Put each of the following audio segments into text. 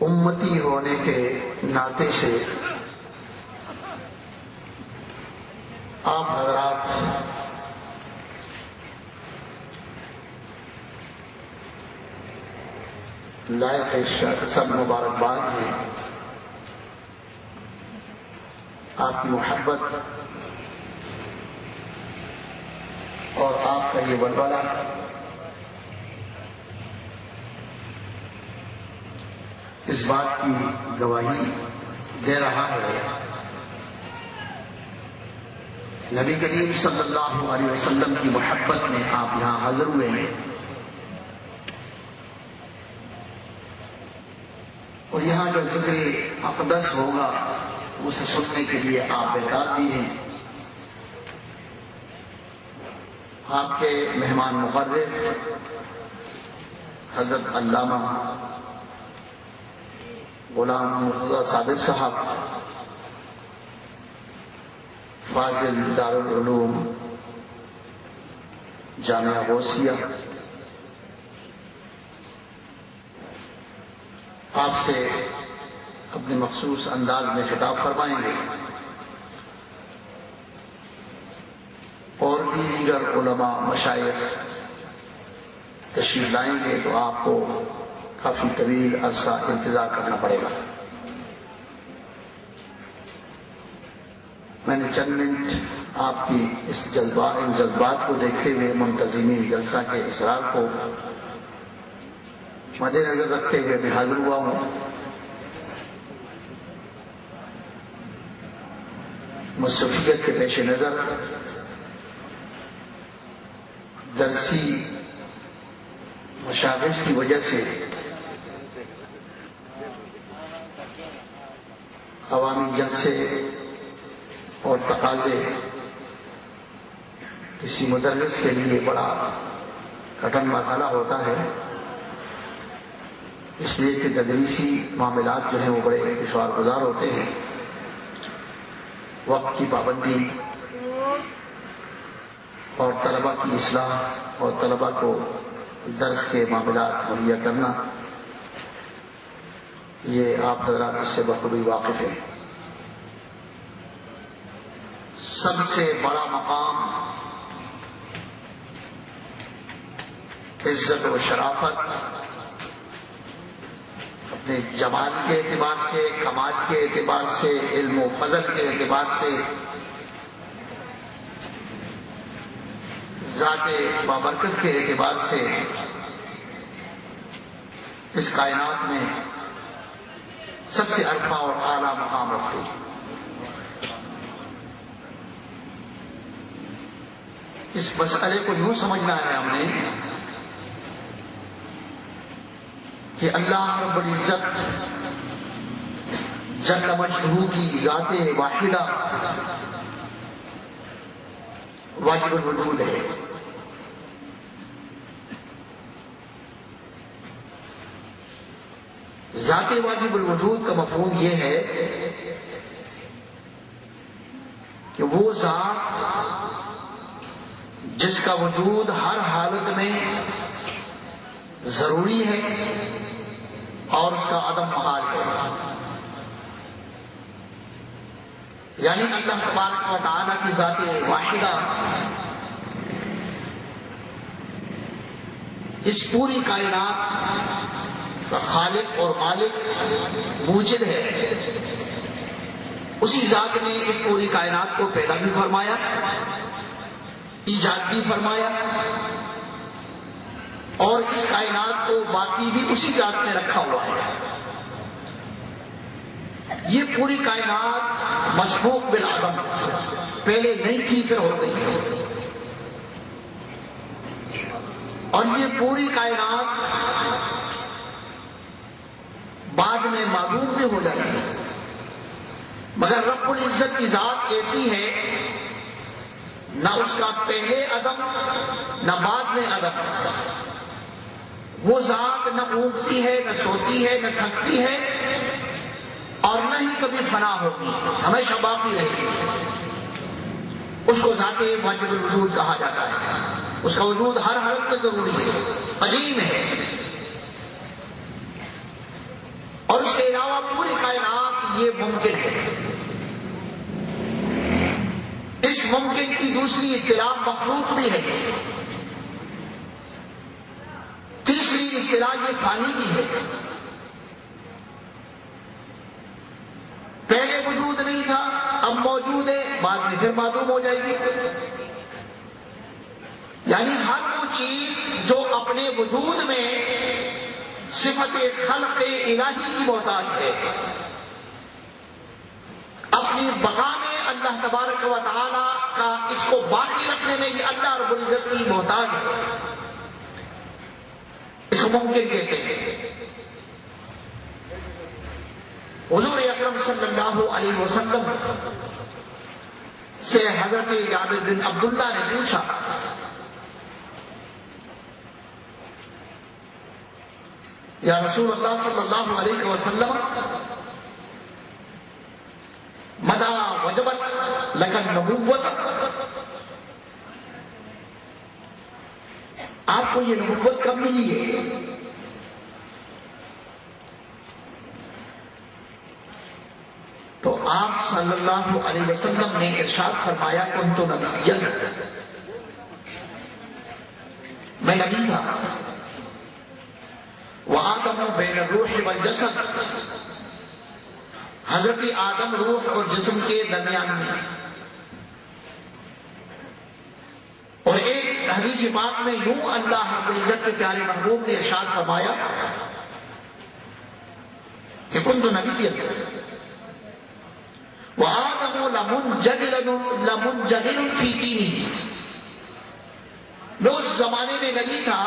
امتی ہونے کے ناطے سے آپ حضرات لائق سب مبارکباد ہیں. آپ کی محبت اور آپ کا یہ ولولہ اس بات کی گواہی دے رہا ہے نبی کریم صلی اللہ علیہ وسلم کی محبت میں آپ یہاں حاضر ہوئے ہیں، اور یہاں جو ذکر اقدس ہوگا اسے سننے کے لیے آپ بیدار بھی ہیں. آپ کے مہمان مقرر حضرت علامہ غلام مرتضیٰ صابر صاحب فاضل دارالعلوم جامعہ غوثیہ، آپ سے اپنے مخصوص انداز میں خطاب فرمائیں گے، اور بھی دیگر علماء مشائخ تشریف لائیں گے تو آپ کو کافی طویل عرصہ انتظار کرنا پڑے گا. میں نے چند منٹ آپ کی ان جذبات کو دیکھتے ہوئے منتظمین جلسہ کے اسرار کو مد نظر رکھتے ہوئے میں حاضر ہوا ہوں. مصروفیت کے پیش نظر درسی مشاغل کی وجہ سے عوامی جلسے اور تقاضے کسی مدرس کے لیے بڑا کٹن مرحلہ ہوتا ہے، اس لیے کہ تدریسی معاملات جو ہیں وہ بڑے دشوار گزار ہوتے ہیں. وقت کی پابندی اور طلبہ کی اصلاح اور طلبہ کو درس کے معاملات مہیا کرنا، یہ آپ حضرات اس سے بخوبی واقف ہیں. سب سے بڑا مقام عزت و شرافت اپنے جمال کے اعتبار سے، کمال کے اعتبار سے، علم و فضل کے اعتبار سے، ذات بابرکت کے اعتبار سے اس کائنات میں سب سے عرفہ اور اعلیٰ مقام رکھتے ہیں. اس مسئلے کو یوں سمجھنا ہے ہم نے کہ اللہ رب العزت جل مجدہ کی ذات واحدہ واجب الوجود ہے. ذات واجب الوجود کا مفہوم یہ ہے کہ وہ ذات جس کا وجود ہر حالت میں ضروری ہے اور اس کا عدم محال ہے. یعنی اللہ تبارک و تعالیٰ کی ذات واحدہ اس پوری کائنات کا خالق اور مالک موجد ہے. اسی ذات نے اس پوری کائنات کو پیدا بھی فرمایا، ایجاد بھی فرمایا، اور اس کائنات کو باقی بھی اسی ذات نے رکھا ہوا ہے. یہ پوری کائنات مسبوق بالعدم، پہلے نہیں تھی پھر ہو گئی، اور یہ پوری کائنات بعد میں معدوم بھی ہو جائے گی. مگر رب العزت کی ذات ایسی ہے، نہ اس کا پہلے عدم نہ بعد میں عدم. وہ ذات نہ اونگتی ہے، نہ سوتی ہے، نہ تھکتی ہے، اور نہ ہی کبھی فنا ہوگی، ہمیشہ باقی رہے گی. اس کو ذات واجب الوجود کہا جاتا ہے. اس کا وجود ہر حالت میں ضروری ہے، قدیم ہے، اور اس کے علاوہ پوری کائنات یہ ممکن ہے۔ اس ممکن کی دوسری اصطلاح مخلوق بھی ہے، تیسری اصطلاح یہ فانی بھی ہے۔ پہلے وجود نہیں تھا، اب موجود ہے، بعد میں پھر معدوم ہو جائے گی۔ یعنی ہر وہ چیز جو اپنے وجود میں صفت خلق الہی کی محتاج ہے، اپنی بقا میں اللہ تبارک و تعالی کا اس کو باقی رکھنے میں یہ اللہ رب العزت کی محتاج ہے، اس کو ممکن کہتے ہیں۔ حضور اکرم صلی اللہ علیہ وسلم سے حضرت جابر بن عبداللہ نے پوچھا، یا رسول اللہ صلی اللہ علیہ وسلم مدى وجبت لك النبوت، آپ کو یہ نبوت کب ملی ہے؟ تو آپ صلی اللہ علیہ وسلم نے ارشاد فرمایا کنت نبیا، میں نبی تھا، وآدم بین الروح والجسد، حضرت آدم روح اور جسم کے درمیان میں۔ اور ایک حدیث پاک میں یوں اللہ رب العزت کے پیارے محبوب نے ارشاد فرمایا کہ کنت نبیا وآدم لمنجدل فی دینہ، میں اس زمانے میں نبی تھا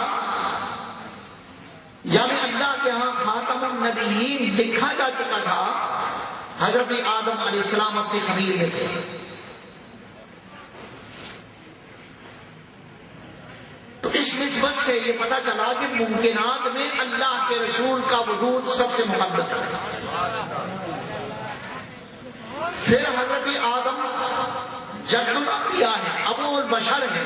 یا میں اللہ کے ہاں خاتم النبیین لکھا جا چکا تھا، حضرت آدم علیہ السلام اپنی خمیر میں تھے۔ تو اس نسبت سے یہ پتہ چلا کہ ممکنات میں اللہ کے رسول کا وجود سب سے مقدم ہے۔ پھر حضرت آدم جد الانبیاء ہے، ابو البشر ہے،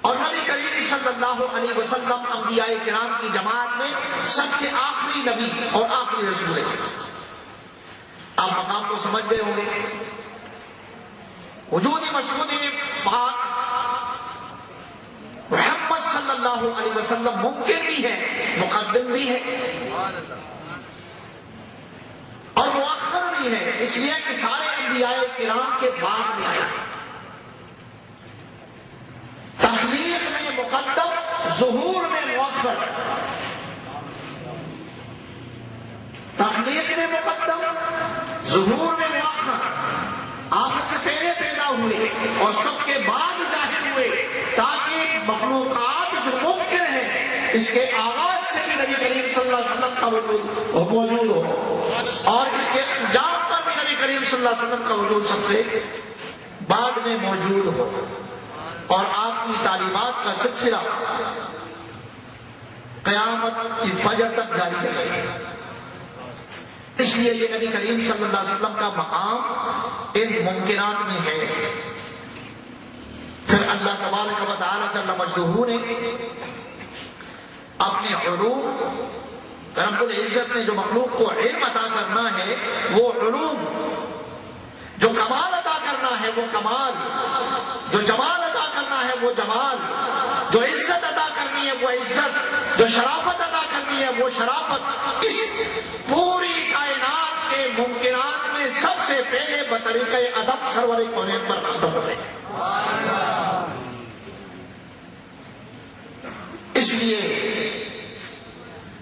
اور نبی کریم صلی اللہ علیہ وسلم انبیاء کرام کی جماعت میں سب سے آخری نبی اور آخری رسول ہے۔ آپ مقام کو سمجھ گئے ہوں گے۔ وجود مسعود پاک محمد صلی اللہ علیہ وسلم ممکن بھی ہے، مقدم بھی ہے اور مؤخر بھی ہے، اس لیے کہ سارے انبیاء کرام کے بعد میں آیا۔ تخلیق میں مقدم، ظہور میں مؤخر، تخلیق میں مقدم، ظہور میں مؤخر، آخر سے پہلے پیدا ہوئے اور سب کے بعد ظاہر ہوئے، تاکہ مخلوقات جو ممکن ہے اس کے آغاز سے بھی نبی کریم صلی اللہ علیہ وسلم کا وجود موجود ہو، اور اس کے انجام پر بھی نبی کریم صلی اللہ علیہ وسلم کا وجود سب سے بعد میں موجود ہو، اور آپ کی تعلیمات کا سلسلہ قیامت کی فجر تک جاری رہے۔ اس لیے یہ نبی کریم صلی اللہ علیہ وسلم کا مقام ان ممکنات میں ہے۔ پھر اللہ تبارک و تعالی جل مجدہ نے اپنے علوم، رب العزت نے جو مخلوق کو علم عطا کرنا ہے وہ علوم، جو کمال عطا کرنا ہے وہ کمال، جو جمال عطا کرنا ہے وہ جمال، جو عزت عطا کرنی ہے وہ عزت، جو شرافت عطا کرنی ہے وہ شرافت، اس پوری کائنات کے ممکنات میں سب سے پہلے بطریقہ ادب سرور کونین پر ختم ہو رہے ہیں۔ اس لیے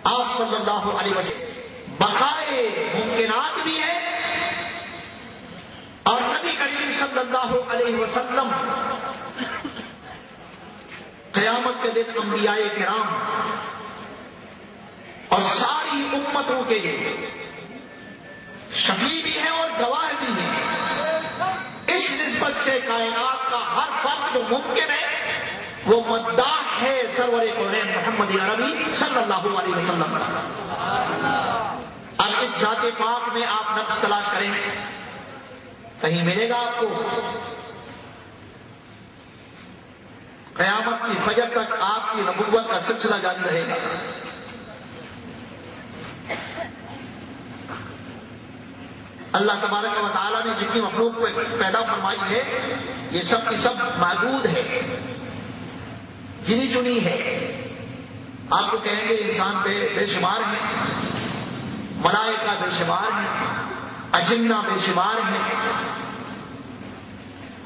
آپ صلی اللہ علیہ وسلم بقائے ممکنات بھی ہے، اور نبی کریم صلی اللہ علیہ وسلم قیامت کے دن انبیاء کرام اور ساری امتوں کے لیے شفیع بھی ہیں اور گواہ بھی ہیں۔ اس نسبت سے کائنات کا ہر فرد جو ممکن ہے وہ مداح ہے سرور کونین محمد عربی صلی اللہ علیہ وسلم کا۔ اب اس ذات پاک میں آپ نفس تلاش کریں، کہیں ملے گا آپ کو؟ قیامت کی فجر تک آپ کی نبوت کا سلسلہ جاری رہے گا۔ اللہ تبارک و تعالیٰ نے جتنی مخلوق پیدا فرمائی ہے یہ سب کی سب محدود ہے، گنی چنی ہے۔ آپ کو کہیں گے انسان بے شمار ہیں، ملائکہ بے شمار ہیں، اجنہ بے شمار ہیں،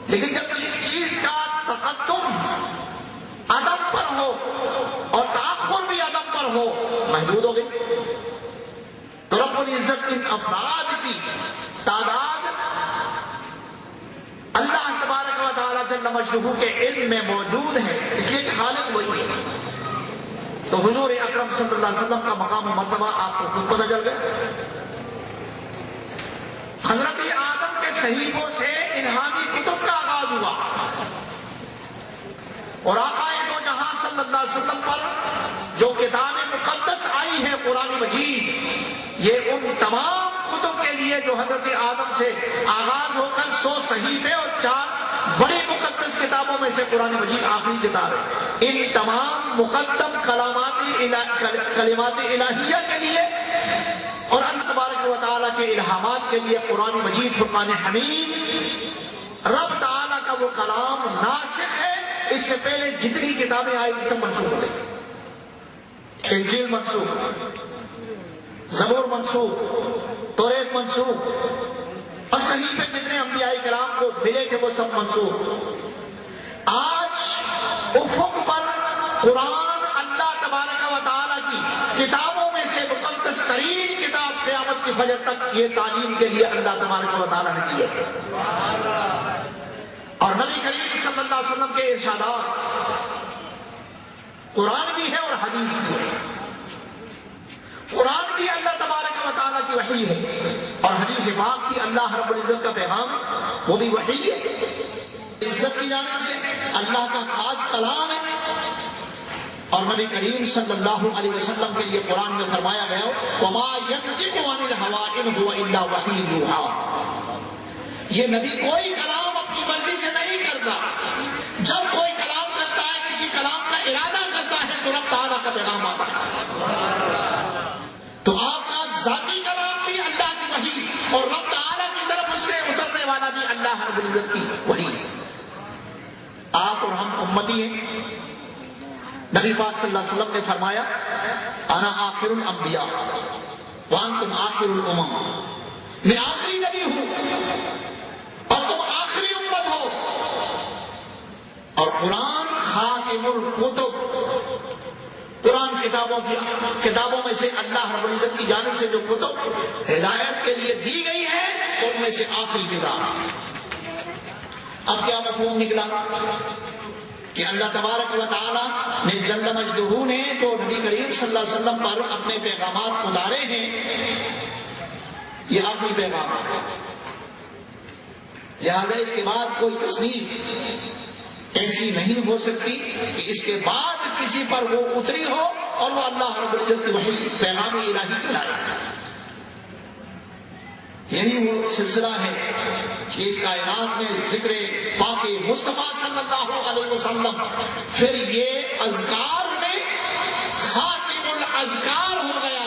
لیکن جب کسی چیز کا تقدم عدم پر ہو اور تاخر بھی عدم پر ہو، محدود ہو گئی۔ تو رب العزت ان افراد کی تعداد اللہ تبارک و تعالیٰ جل مجدہ کے علم میں موجود ہے، اس لیے کہ خالق وہی ہے۔ تو حضور اکرم صلی اللہ علیہ وسلم کا مقام و مرتبہ آپ کو خود پتہ چل گیا۔ حضرت آدم کے صحیفوں سے الہامی کتب کا آغاز ہوا اور آقا دو جہاں صلی اللہ علیہ وسلم پر جو کتاب مقدس آئی ہے قرآن مجید، یہ ان تمام کتب کے لیے جو حضرت آدم سے آغاز ہو کر 100 صحیفے اور 4 بڑی مقدس کتابوں میں سے قرآن مجید آخری کتاب ہے، ان تمام مقدم کلمات الہیہ کے لیے اور اللہ تبارک و تعالیٰ کے الہامات کے لیے قرآن مجید فرقان حمید رب تعالیٰ کا وہ کلام ناسخ ہے۔ اس سے پہلے جتنی کتابیں آئی سب منسوخ ہو گئی، انجیل منسوخ، زبور منسوخ، توریت منسوخ، اور صحیفے جتنے انبیاء کرام کو ملے تھے وہ سب منسوخ۔ آج افق پر قرآن اللہ تبارک و تعالیٰ کی کتابوں میں سے مقدس ترین کتاب قیامت کی فجر تک یہ تعلیم کے لیے اللہ تبارک و تعالیٰ نے کی ہے۔ اور نبی کریم صلی اللہ علیہ وسلم کے ارشادات قرآن بھی ہے اور حدیث بھی ہے۔ قرآن بھی اللہ تبارک و تعالیٰ کی وحی ہے اور حدیث پاک بھی اللہ رب العزت کا پیغام وہ بھی وحی ہے، عزت کی جانب سے اللہ کا خاص کلام ہے۔ اور نبی کریم صلی اللہ علیہ وسلم کے لیے قرآن میں فرمایا گیا وما ينطق عن الهوى ان هو الا وحی یوحی، یہ نبی کوئی کلام اپنی مرضی سے نہیں کرتا، جب کوئی کلام کرتا ہے کسی کلام کا ارادہ کرتا ہے تو رب تعالیٰ کا پیغام آتا ہے۔ تو آپ کا ذاتی کلام بھی اللہ کی وحی اور رب تعالیٰ کی طرف اس سے اترنے والا بھی اللہ رب العزت کی وحی۔ آپ اور ہم امتی ہیں۔ نبی پاک صلی اللہ علیہ وسلم نے فرمایا انا آخر الانبیاء وانتم آخر الامم، میں آخری نبی ہوں اور تم آخری امت ہو۔ اور قرآن خاتم الکتب، قرآن کتابوں میں سے اللہ رب العزت کی جانب سے جو کتب ہدایت کے لیے دی گئی ہے ان میں سے آخری کتاب۔ اب کیا مفہوم نکلا کہ اللہ تبارک و تعالیٰ نے جل مجدہ نے جو نبی کریم صلی اللہ علیہ وسلم پر اپنے پیغامات اتارے ہیں یہ آخری پیغام ہے، لہذا اس کے بعد کوئی تصنیف ایسی نہیں ہو سکتی کہ اس کے بعد کسی پر وہ اتری ہو اور وہ اللہ رب العزت کی وحی پیغام الہی کہلائے۔ یہی وہ سلسلہ ہے کہ اس کائنات میں ذکر پاک مصطفیٰ صلی اللہ علیہ وسلم پھر یہ اذکار میں خاتم الاذکار ہو گیا۔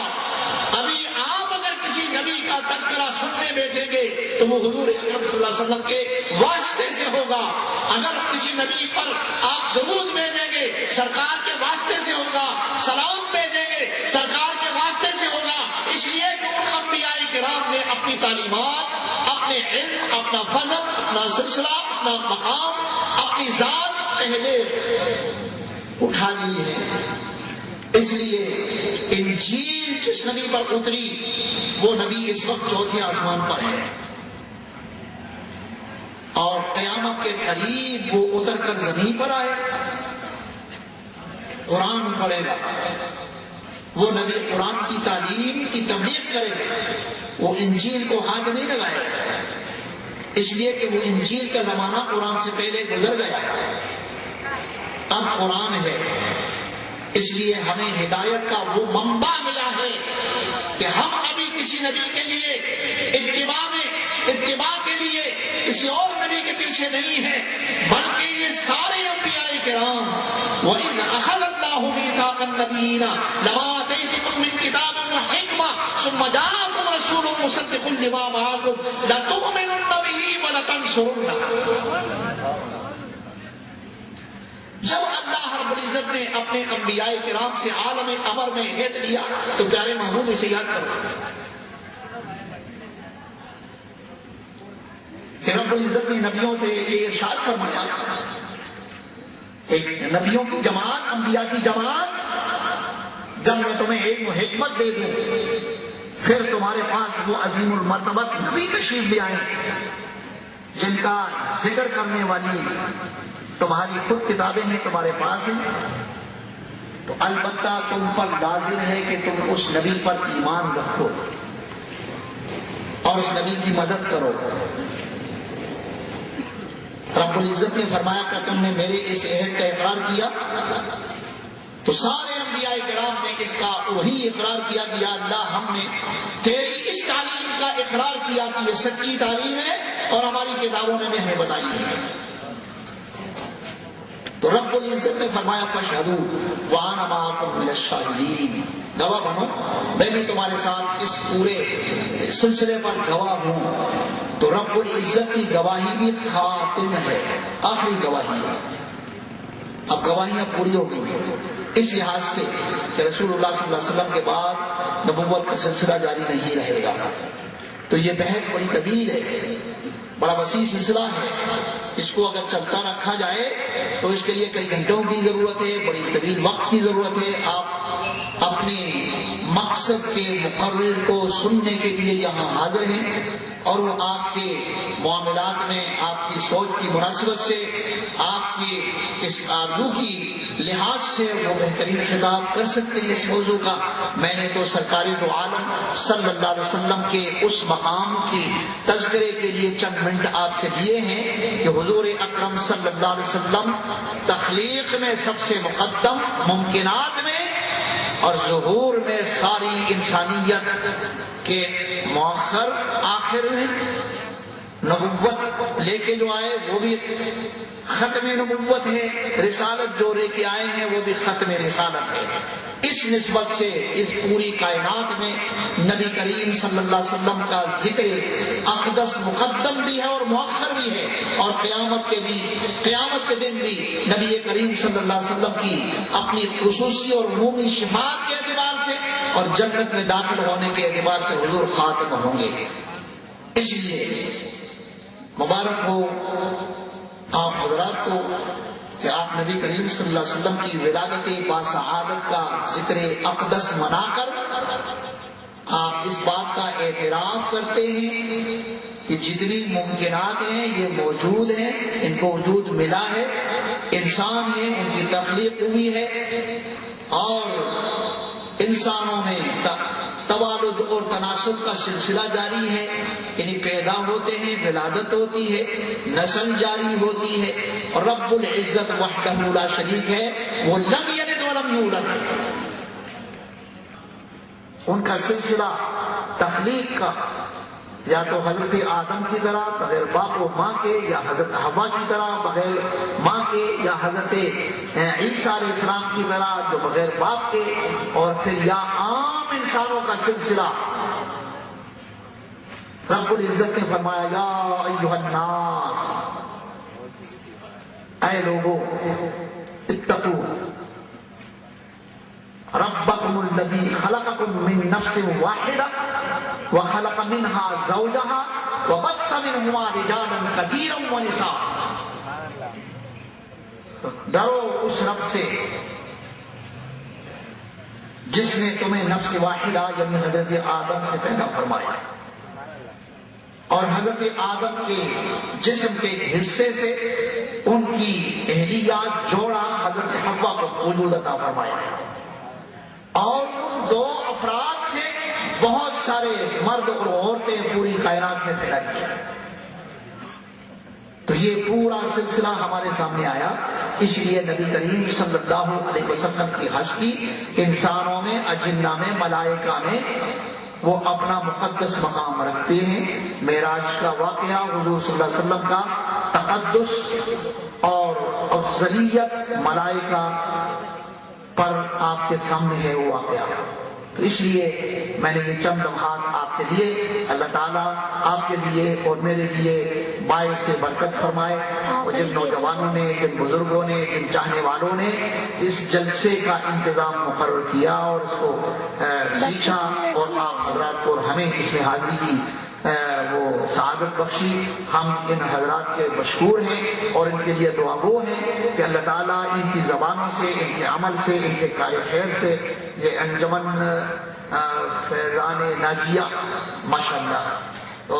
ابھی آپ اگر کسی نبی کا تذکرہ سننے بیٹھیں گے تو وہ حضور اکرم صلی اللہ علیہ وسلم کے واسطے سے ہوگا، اگر کسی نبی پر آپ درود بھیجیں گے سرکار کے واسطے سے ہوگا، سلام بھیجیں گے سرکار کے واسطے سے ہوگا، اس لیے کہ ان انبیاء کرام نے اپنی تعلیمات، اپنے علم، اپنا فضل، اپنا سلسلہ، اپنا مقام، اپنی ذات پہلے اٹھا لی ہے۔ اس لیے انجیل جس نبی پر اتری وہ نبی اس وقت چوتھے آسمان پر ہے اور قیامت کے قریب وہ اتر کر زمین پر آئے، قرآن پڑھے گا، وہ نبی قرآن کی تعلیم کی تبلیغ کرے گا، وہ انجیل کو ہاتھ نہیں لگائے گا، اس لیے کہ وہ انجیل کا زمانہ قرآن سے پہلے گزر گیا، اب قرآن ہے۔ اس لیے ہمیں ہدایت کا وہ منبع ملا ہے کہ ہم ابھی کسی نبی کے لیے اتباع کے لیے کسی اور نبی کے پیچھے نہیں ہے، بلکہ یہ سارے انبیاء کرام وَإِذْ أَخَذَ اللَّهُ مِيثَاقَ النَّبِيِّينَ لَمَا آتَيْتُكُم مِّن كِتَابٍ وَحِكْمَةٍ ثُمَّ جَاءَكُمْ رَسُولٌ رسول مصدق لما معكم لتؤمنن به ولتنصرنه. جب اللہ رب العزت نے اپنے انبیاء کرام سے عالم امر میں عہد لیا تو پیارے محبوب اسے یاد کرو کہ رب العزت نے نبیوں سے یہ ارشاد فرمایا، ایک نبیوں کی جماعت، انبیاء کی جماعت، جب میں تمہیں علم و حکمت دے دوں پھر تمہارے پاس وہ عظیم المرتبت نبی تشریف لے آئے جن کا ذکر کرنے والی تمہاری خود کتابیں ہیں، تمہارے پاس ہیں، تو البتہ تم پر لازم ہے کہ تم اس نبی پر ایمان رکھو اور اس نبی کی مدد کرو. رب العزت نے فرمایا کہ تم نے میرے اس عہد کا اقرار کیا، تو سارے انبیاء کرام نے اس کا وہی اقرار کیا کہ یا اللہ ہم نے تیری اس تعلیم کا اقرار کیا کہ یہ سچی تعلیم ہے اور ہماری کتابوں نے ہمیں بتائی ہے. تو رب العزت نے فرمایا فاشہدوا وانا معکم من الشاہدین، گواہ بنو، میں بھی تمہارے ساتھ اس پورے سلسلے پر گواہ ہوں. تو رب العزت کی گواہی بھی خاتم ہے، آخری گواہی ہے. اب گواہیاں پوری ہو گئی اس لحاظ سے کہ رسول اللہ صلی اللہ علیہ وسلم کے بعد نبوت کا سلسلہ جاری نہیں رہے گا. تو یہ بحث بڑی طویل ہے، بڑا وسیع سلسلہ ہے، اس کو اگر چلتا رکھا جائے تو اس کے لیے کئی گھنٹوں کی ضرورت ہے، بڑی طویل وقت کی ضرورت ہے. آپ اپنے مقصد کے مقرر کو سننے کے لیے یہاں حاضر ہیں اور وہ آپ کے معاملات میں آپ کی سوچ کی مناسبت سے، آپ کی اس آرزو کی لحاظ سے وہ بہترین خطاب کر سکتے ہیں اس موضوع کا. میں نے تو سرکار دو عالم صلی اللہ علیہ وسلم کے اس مقام کی تذکرے کے لیے چند منٹ آپ سے لیے ہیں کہ حضور اکرم صلی اللہ علیہ وسلم تخلیق میں سب سے مقدم، ممکنات میں اور ظہور میں ساری انسانیت کے مؤخر آخر میں. نبوت لے کے جو آئے وہ بھی ختم نبوت ہے، رسالت جو لے کے آئے ہیں وہ بھی ختم رسالت ہے. اس نسبت سے اس پوری کائنات میں نبی کریم صلی اللہ علیہ وسلم کا ذکر اقدس مقدم بھی ہے اور مؤخر بھی ہے، اور قیامت کے دن بھی نبی کریم صلی اللہ علیہ وسلم کی اپنی خصوصی اور عمومی شفاعت کے اعتبار سے اور جنت میں داخل ہونے کے اعتبار سے حضور خاتم ہوں گے. اس لیے مبارک ہو آپ حضرات کو کہ آپ نبی کریم صلی اللہ علیہ وسلم کی ولادت باسعادت کا ذکر اقدس منا کر آپ اس بات کا اعتراف کرتے ہیں کہ جتنی ممکنات ہیں یہ موجود ہیں، ان کو وجود ملا ہے، انسان ہیں، ان کی تخلیق ہوئی ہے اور انسانوں میں توالد اور تناسل کا سلسلہ جاری ہے، یعنی پیدا ہوتے ہیں، ولادت ہوتی ہے، نسل جاری ہوتی ہے. اور رب العزت وحدہ لا شریک ہے، وہ لم یلد ولم یولد، ان کا سلسلہ تخلیق کا یا تو حضرت آدم کی طرح بغیر باپ و ماں کے، یا حضرت حوا کی طرح بغیر ماں کے، یا حضرت عیسیٰ علیہ السلام کی طرح جو بغیر باپ کے، اور پھر یا عام انسانوں کا سلسلہ. رب العزت نے فرمایا یا ایھا الناس، اے لوگوں، اتقوا ربکم الذی خلقکم من نفس واحدہ وخلق منها زوجها وبث منهما رجالا كثيرا ونساء. ڈرو اس رب سے جس نے تمہیں نفس واحدہ یعنی حضرت آدم سے پیدا فرمایا اور حضرت آدم کے جسم کے حصے سے ان کی اہلیات جوڑا حضرت حوا کو وجود عطا فرمایا، اور ان دو افراد سے بہت سارے مرد اور عورتیں پوری کائنات میں پیدا کی. تو یہ پورا سلسلہ ہمارے سامنے آیا. اس لیے نبی کریم صلی اللہ علیہ وسلم کی ہستی انسانوں میں، اجنہ میں، ملائکہ میں وہ اپنا مقدس مقام رکھتے ہیں. معراج کا واقعہ، حضور صلی اللہ علیہ وسلم کا تقدس اور افضلیت ملائکہ پر آپ کے سامنے ہے وہ واقعہ. تو اس لیے میں نے یہ چند لمحات آپ کے لیے، اللہ تعالیٰ آپ کے لیے اور میرے لیے باعث سے برکت فرمائے، اور جن نوجوانوں نے، جن بزرگوں نے، جن چاہنے والوں نے اس جلسے کا انتظام مقرر کیا اور اس کو سیکھا اور آپ حضرات کو اور ہمیں اس میں حاضری کی وہ سعادت بخشی، ہم ان حضرات کے مشکور ہیں اور ان کے لیے دعا گو ہیں کہ اللہ تعالیٰ ان کی زبانوں سے، ان کے عمل سے، ان کے کار خیر سے یہ انجمن فیضان ناجیہ ماشاءاللہ، تو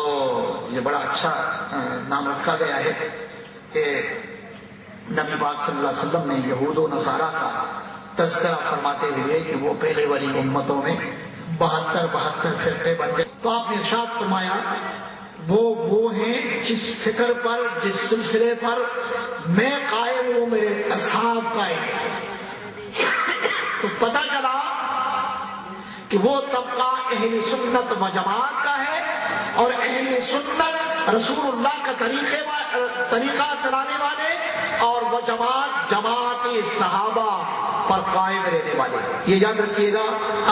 یہ بڑا اچھا نام رکھا گیا ہے کہ نبی پاک صلی اللہ علیہ وسلم نے یہود و نصارہ کا تذکرہ فرماتے ہوئے کہ وہ پہلے والی امتوں میں 72 فرقے بن گئے، تو آپ نے ارشاد فرمایا وہ ہیں جس فکر پر، جس سلسلے پر میں قائم ہوں، میرے اصحاب قائم ہیں۔ تو پتہ چلا کہ وہ طبقہ اہل سنت و جماعت کا ہے، اور اہل سنت رسول اللہ کا طریقہ چلانے والے، اور وہ جماعت صحابہ پر قائم رہنے والے۔ یہ یاد رکھیے گا۔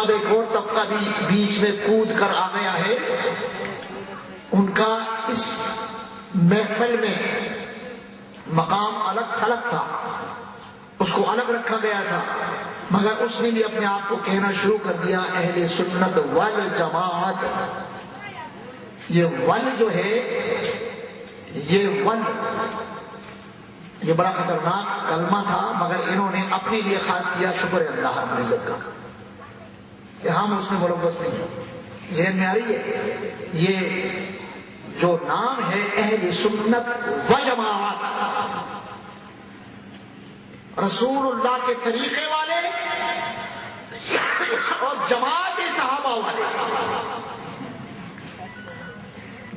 اب ایک اور طبقہ بھی بیچ میں کود کر آ گیا ہے، ان کا اس محفل میں مقام الگ تھلگ تھا، اس کو الگ رکھا گیا تھا، مگر اس نے بھی اپنے آپ کو کہنا شروع کر دیا اہل سنت والجماعت۔ یہ ول جو ہے، یہ ول یہ بڑا خطرناک کلمہ تھا، مگر انہوں نے اپنے لیے خاص کیا۔ شکر ہے اللہ رب العزت کا کہ ہم اس میں ملوث نہیں ہیں۔ ذہن میں آ رہی ہے یہ جو نام ہے اہل سنت و جماعت، رسول اللہ کے طریقے والے اور جماعت صحابہ والے۔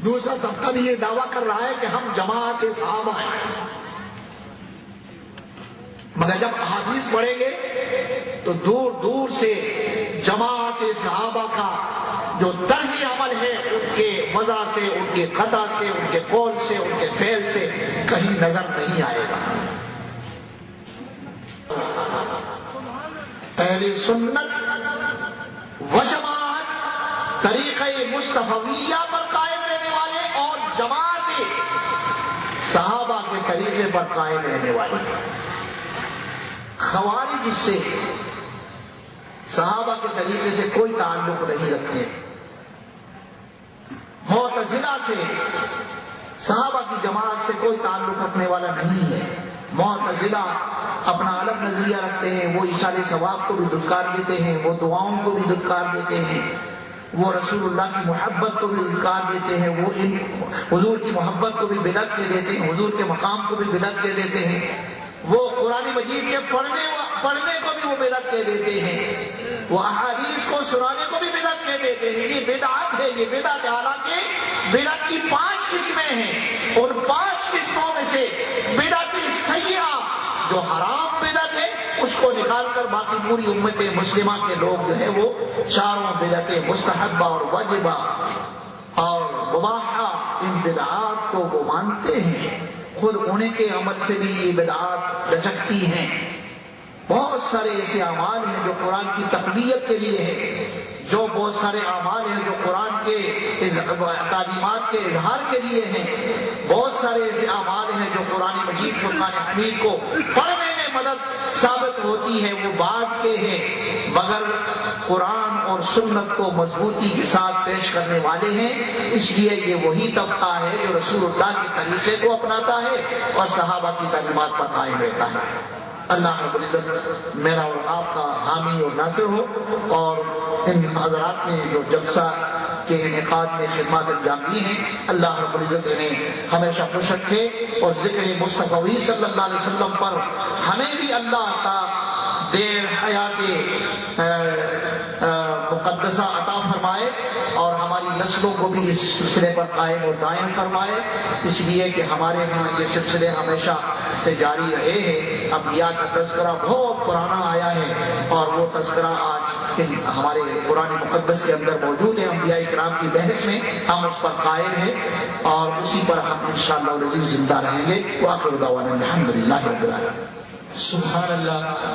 دوسرا طبقہ بھی یہ دعویٰ کر رہا ہے کہ ہم جماعت صحابہ ہیں، مگر جب احادیث پڑھیں گے تو دور دور سے جماعت صحابہ کا جو طرز عمل ہے ان کے وضع سے، ان کے قطع سے، ان کے قول سے، ان کے فعل سے کہیں نظر نہیں آئے گا۔ اہل سنت و جماعت طریقہ مصطفیہ پر قائم رہنے والے، اور جماعت صحابہ کے طریقے پر قائم رہنے والے۔ خوارج سے صحابہ کے طریقے سے کوئی تعلق نہیں رکھتے، معتزلہ سے صحابہ کی جماعت سے کوئی تعلق رکھنے والا نہیں ہے۔ معتزلہ اپنا الگ نظریہ رکھتے ہیں، وہ اشارے ثواب کو بھی دھتکار دیتے ہیں، وہ دعاؤں کو بھی دھتکار دیتے ہیں، وہ رسول اللہ کی محبت کو بھی دھتکار دیتے ہیں، وہ حضور کی محبت کو بھی بدعت کہہ دیتے ہیں، حضور کے مقام کو بھی بدعت کہہ دیتے ہیں، وہ قرآن مجید کے پڑھنے کو بھی وہ بدعت کہہ دیتے ہیں، وہ احادیث کو سنانے کو بھی بدعت کہہ دیتے ہیں۔ یہ بدعت ہے، یہ بدعت ہے۔ حالانکہ بدعت کی 5 قسمیں ہیں، اور 5 قسموں میں سے بدعت سیئہ جو حرام بدعت ہے اس کو نکال کر باقی پوری امت مسلمہ کے لوگ جو ہے وہ چاروں بدعتیں مستحبہ اور واجبہ اور مباحہ، ان بدعات کو وہ مانتے ہیں۔ خود انہیں کے عمل سے بھی یہ بدعات لچکتی ہیں۔ بہت سارے ایسے اعمال ہیں جو قرآن کی تقویت کے لیے ہیں، جو بہت سارے اعمال ہیں جو قرآن کے تعلیمات کے اظہار کے لیے ہیں، بہت سارے ایسے اعمال ہیں جو قرآن مجید فرقان حمید کو پڑھنے میں مدد ثابت ہوتی ہے، وہ بعد کے ہیں، مگر قرآن اور سنت کو مضبوطی کے ساتھ پیش کرنے والے ہیں۔ اس لیے یہ وہی طبقہ ہے جو رسول اللہ کے طریقے کو اپناتا ہے اور صحابہ کی تعلیمات پر قائم رہتا ہے۔ اللہ رب العزت میرا اور آپ کا حامی اور ناصر ہو، اور ان حضرات نے جو جلسہ کے انعقاد میں خدمات انجام دی ہیں، اللہ رب العزت انہیں ہمیشہ خوش رکھے، اور ذکر مصطفی صلی اللہ علیہ وسلم پر ہمیں بھی اللہ کا دیر حیات مقدسہ عطا فرمائے، اور ہماری نسلوں کو بھی اس سلسلے پر قائم اور دائم فرمائے، اس لیے کہ ہمارے ہاں یہ سلسلے ہمیشہ سے جاری رہے ہیں۔ انبیاء کا تذکرہ بہت پرانا آیا ہے، اور وہ تذکرہ آج ہمارے قرآن مقدس کے اندر موجود ہے۔ انبیاء کرام کی بحث میں ہم اس پر قائم ہیں، اور اسی پر ہم انشاءاللہ العزیز زندہ رہیں گے۔ وآخر دعوانا الحمدللہ رب العالمین۔ سبحان اللہ۔